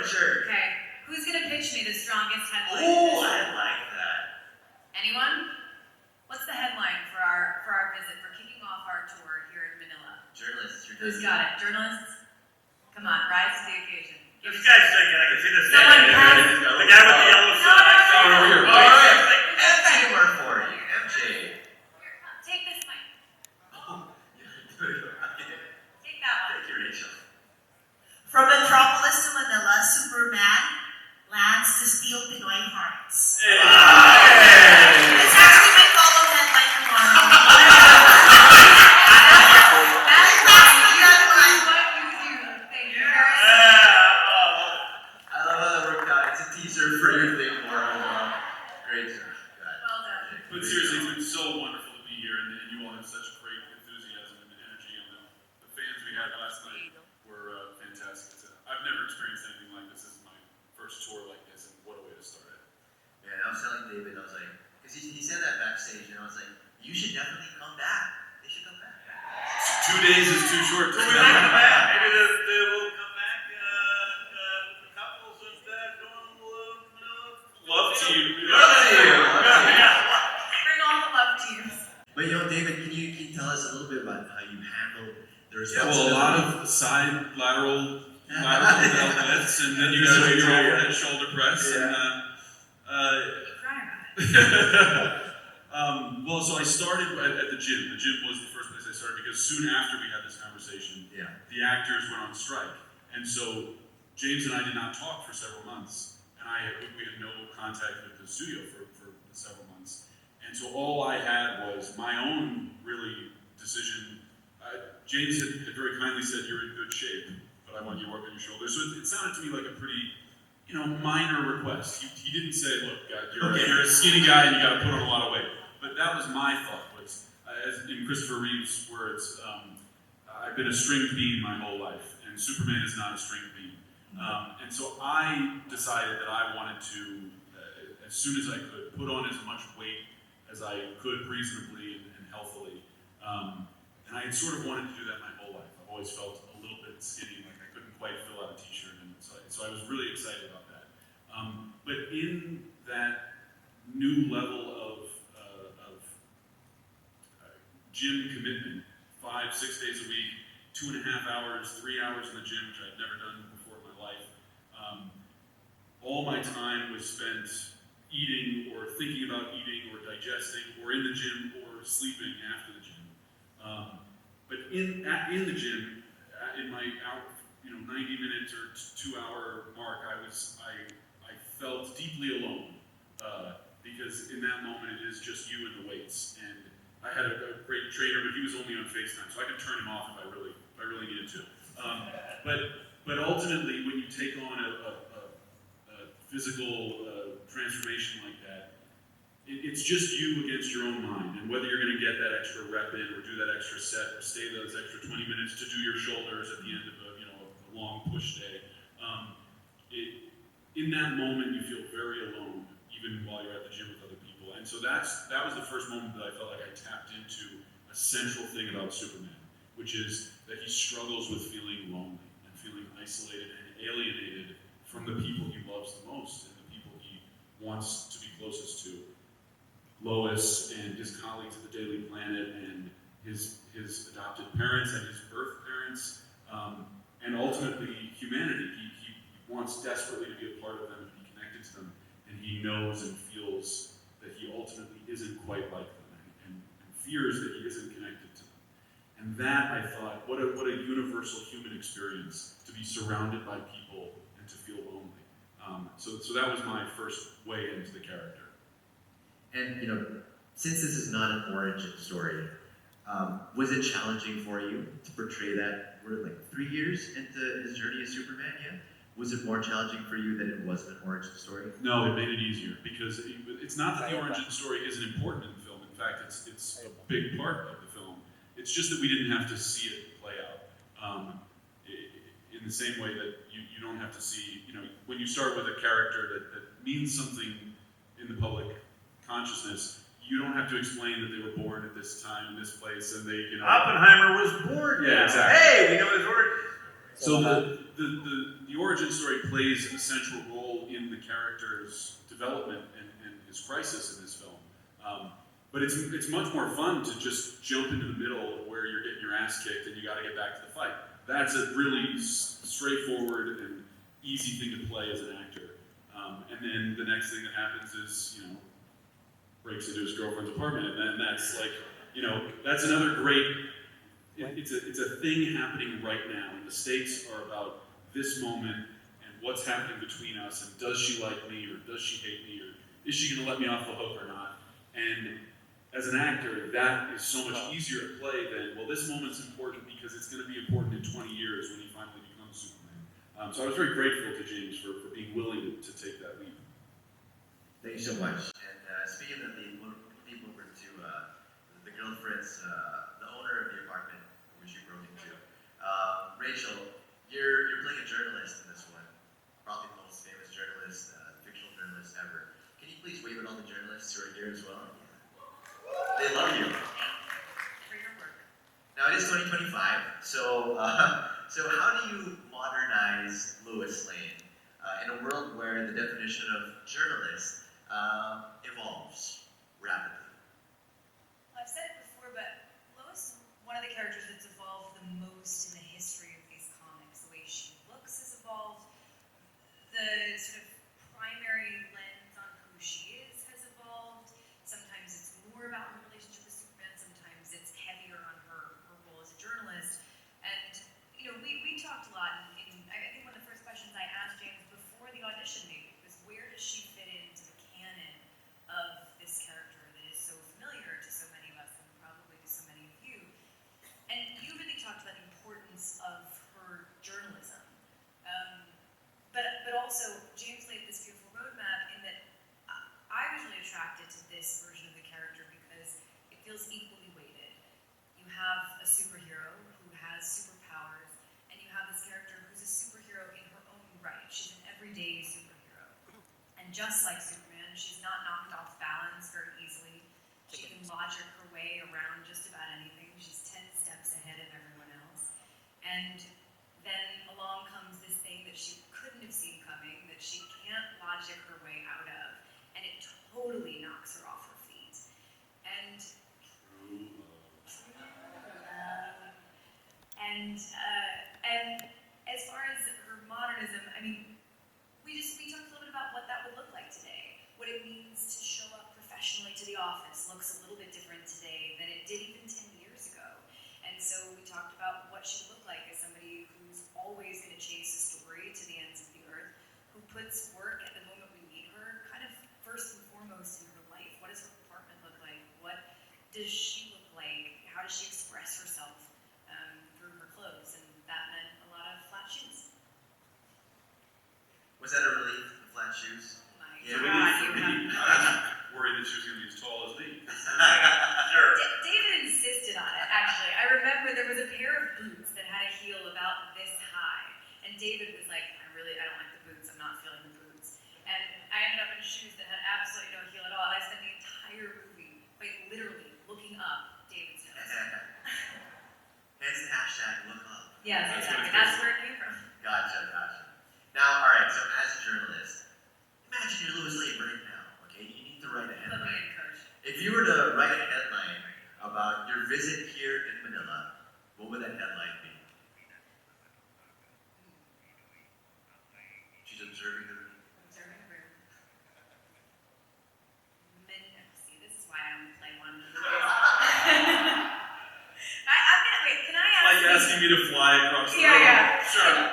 sure. Okay, who's gonna pitch me the strongest headline? Oh, I like that. Anyone? What's the headline for our visit, for kicking off our tour here in Manila? Journalists. Who's got it? Journalists? Come on, rise to the occasion. This guy's thinking, I can see the Someone pass. the guy with the yellow shirt. All right. MJ work for you. MJ. Take this mic. Oh, yeah. Take that one. Thank you, Rachel. From Metropolis to Manila, Superman lands to steal Pinoy hearts. It's actually my follow headline tomorrow. I love how that worked out. It's a teaser for your thing tomorrow. Great job. Well done. But seriously, it's been so wonderful to be here, and you all have such great enthusiasm and energy, and the fans we had last night were fantastic. I've never experienced anything like this. This is my first tour like this, and what a way to start it. Yeah, and I was telling David, I was like, because he said that backstage, and I was like, you should definitely come back. They should come back. 2 days is too short. Maybe they will come back with the couples and love to you. Bring all the love to you. But David, can you tell us a little bit about how you handle the Yeah, responsibility? well, a lot of side lateral lifts, and then you gotta do your overhead shoulder press. Yeah. Well, so I started at the gym. The gym was the first place I started because soon after we had this conversation, the actors went on strike. And so James and I did not talk for several months. And we had no contact with the studio for several months. And so all I had was my own really decision. James had very kindly said, "You're in good shape, but I want you to work on your shoulders." So it sounded to me like a pretty, minor request. He didn't say, "Look, you're a skinny guy and you got to put on a lot of weight." But that was my thought. Was as in Christopher Reeve's words, "I've been a stringed bean my whole life, and Superman is not a stringed bean." And so I decided that I wanted to, as soon as I could, put on as much weight as I could reasonably and healthily. And I had sort of wanted to do that my whole life. I've always felt a little bit skinny, like I couldn't quite fill out a t-shirt, and so I was really excited about that. But in that new level of gym commitment, 5-6 days a week, 2.5 hours, 3 hours in the gym, which I'd never done before in my life, all my time was spent eating or thinking about eating or digesting or in the gym or sleeping after the gym. But in the gym, in my 90-minute or 2-hour mark, I felt deeply alone because in that moment it is just you and the weights. And I had a great trainer, but he was only on FaceTime, so I could turn him off if I really needed to. But ultimately, when you take on a physical transformation like that, it's just you against your own mind, and whether you're going to get that extra rep in, or do that extra set, or stay those extra 20 minutes to do your shoulders at the end of a long push day. In that moment, you feel very alone, even while you're at the gym with other people. And so that was the first moment that I felt like I tapped into a central thing about Superman, which is that he struggles with feeling lonely and feeling isolated and alienated from the people he loves the most and the people he wants to be closest to. Lois and his colleagues at the Daily Planet and his adopted parents and his birth parents, and ultimately humanity. He wants desperately to be a part of them and be connected to them, and he knows and feels that he ultimately isn't quite like them and fears that he isn't connected to them. And that, I thought, what a universal human experience to be surrounded by people and to feel lonely. So that was my first way into the character. And since this is not an origin story, was it challenging for you to portray that? We're like 3 years into his journey as Superman yet? Was it more challenging for you than it was an origin story? No, it made it easier because it's not that the origin story isn't important in the film. In fact, it's a big part of the film. It's just that we didn't have to see it play out. In the same way that you don't have to see, when you start with a character that means something in the public consciousness, you don't have to explain that they were born at this time in this place and they, Oppenheimer was born. Yeah, exactly. Hey, we know his origin. So the origin story plays a central role in the character's development and his crisis in this film. But it's much more fun to just jump into the middle where you're getting your ass kicked and you got to get back to the fight. That's a really straightforward and easy thing to play as an actor. And then the next thing that happens is, breaks into his girlfriend's apartment, and then that's like, that's another great. It's a thing happening right now, and the stakes are about this moment and what's happening between us, and does she like me, or does she hate me, or is she going to let me off the hook or not? And as an actor, that is so much easier to play than, well, this moment's important because it's going to be important in 20 years when he finally becomes Superman. So I was very grateful to James for being willing to take that leap. Thank you so much. And speaking of the leap over to the girlfriend's, the owner of the apartment which you broke into, Rachel, you're playing a journalist in this one, probably the most famous journalist, fictional journalist ever. Can you please wave at all the journalists who are here as well? They love you. For your work. Now it is 2025, so how do you modernize Lois Lane in a world where the definition of journalist evolves rapidly? I've said it before, but Lois is one of the characters that's evolved the most in the history of these comics. The way she looks has evolved. The sort of primary lens on who she is has evolved. Sometimes it's more about her relationship with Superman, sometimes it's heavier on her role as a journalist. And, we talked a lot, and I think one of the first questions I asked James before the audition maybe was, where does she fit into the canon of this character that is so familiar to so many of us and probably to so many of you? And you really talked about the importance of her journalism. But also, James laid this beautiful roadmap in that I was really attracted to this version of the character because it feels equally weighted. You have a superhero who has superpowers, and you have this character who's a superhero in her own right. She's an everyday superhero. And just like Superman, she's not knocked off balance very easily. She can logic her way around just about anything. She's 10 steps ahead of everyone else. And then along comes this thing that she couldn't have seen coming, that she can't logic her way out of, and it totally knocks her off her feet. And as far as her modernism, we talked a little bit about what that would look like today, what it means to show up professionally to the office looks a little bit different today than it did even 10 years ago. And so we talked about what she would look like as somebody who's always going to chase a story to the ends of the earth, who puts work at the moment we need her, kind of first and foremost in her life. What does her apartment look like? What does she look like? How does she express herself through her clothes? And that meant a lot of flat shoes. Was that a relief, the flat shoes? Oh my Yeah, God, For you me, have. I was worried that she was going to be as tall as me. Sure. David insisted on it, actually. I remember there was a pair of boots that had a heel about this high. And David was like, I don't like the boots, I'm not feeling the boots. And I ended up in shoes that had absolutely no heel at all. And I spent the entire movie, quite literally, looking up David's nose. Hence the hashtag look up. Yes, That's exactly. what That's where it came from. Gotcha. Now, all right. So as a journalist, imagine you're Lois Lane right now. Okay, you need to write a Put me headline. in, coach. If you were to write a headline about your visit here in Manila, what would that headline be? She's observing the room. Observing the room. See, this is why I don't play one of these. I'm gonna wait. Can I ask? Like asking me to fly across the Yeah, room. yeah. Sure.